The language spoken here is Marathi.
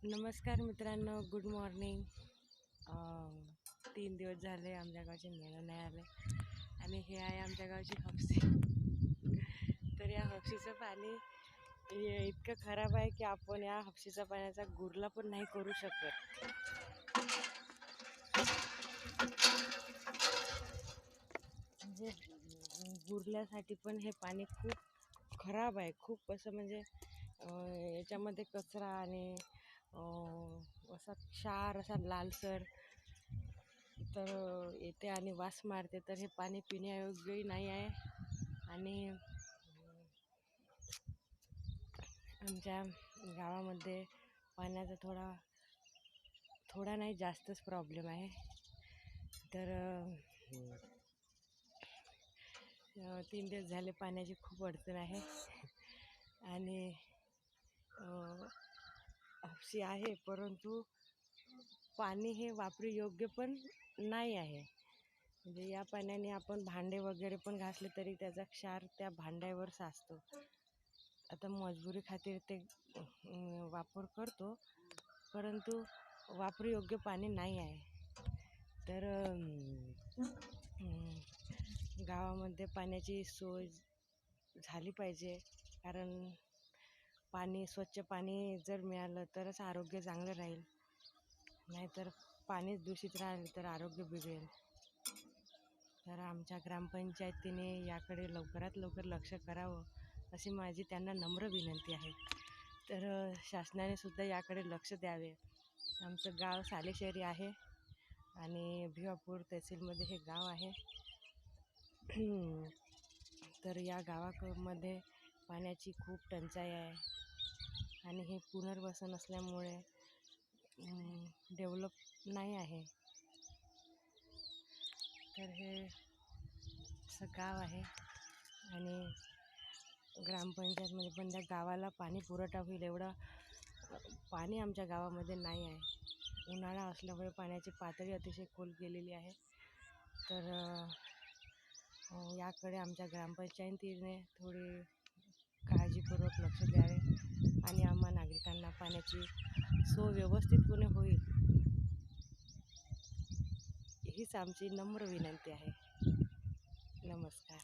नमस्कार मित्रांनो, गुड मॉर्निंग. 3 दिवस झाले आमच्या गावचे मेळं नाही आले आणि हे आहे आमच्या गावची हापसी. तर या हापसीचं पाणी इतकं खराब आहे की आपण या हापसीच्या पाण्याचा गुरला पण नाही करू शकत. म्हणजे गुरल्यासाठी पण हे पाणी खूप खराब आहे. खूप असं म्हणजे याच्यामध्ये कचरा आणि असा क्षार असा लालसर तर येते आणि वास मारते. तर हे पाणी पिण्यायोग्यही नाही आहे. आणि आमच्या गावामध्ये पाण्याचा थोडा नाही जास्तच प्रॉब्लेम आहे. तर 3 दिवस झाले पाण्याची खूप अडचण आहे. आणि हापसी आहे परंतु पाणी हे वापरू योग्य पण नाही आहे. म्हणजे या पाण्याने आपण भांडे वगैरे पण घासले तरी त्याचा क्षार त्या भांड्यावर साचतो. आता मजबुरी खातीर ते वापर करतो, परंतु वापरू योग्य पाणी नाही आहे. तर गावामध्ये पाण्याची सोय झाली पाहिजे, कारण स्वच्छ पाणी जर मिळालं तरच आरोग्य चांगलं राहील. नाहीतर पाणीच दूषित राहिलं तर आरोग्य बिघडेल. तर आमच्या ग्रामपंचायतीने याकडे लवकरात लवकर लक्ष करावं अशी माझी त्यांना नम्र विनंती आहे. तर शासनाने सुद्धा याकडे लक्ष द्यावे. आमचं गाव सालेशेरी आहे आणि भिवापूर तहसीलमध्ये हे गाव आहे. तर या गावामध्ये पाण्याची खूप टंचाई आहे आणि हे पुनर्वसन असल्यामुळे डेव्हलप नाही आहे. तर हे असं गाव आहे आणि ग्रामपंचायतमध्ये पण त्या गावाला पाणी पुरवठा होईल एवढं पाणी आमच्या गावामध्ये नाही आहे. उन्हाळा असल्यामुळे पाण्याची पातळी अतिशय खोल गेलेली आहे. तर याकडे आमच्या ग्रामपंचायतीने थोडी काळजीपूर्वक लक्ष द्यावे आणि आम्हा नागरिकांना पाण्याची सोय व्यवस्थितपणे होईल हीच आमची नम्र विनंती आहे. नमस्कार.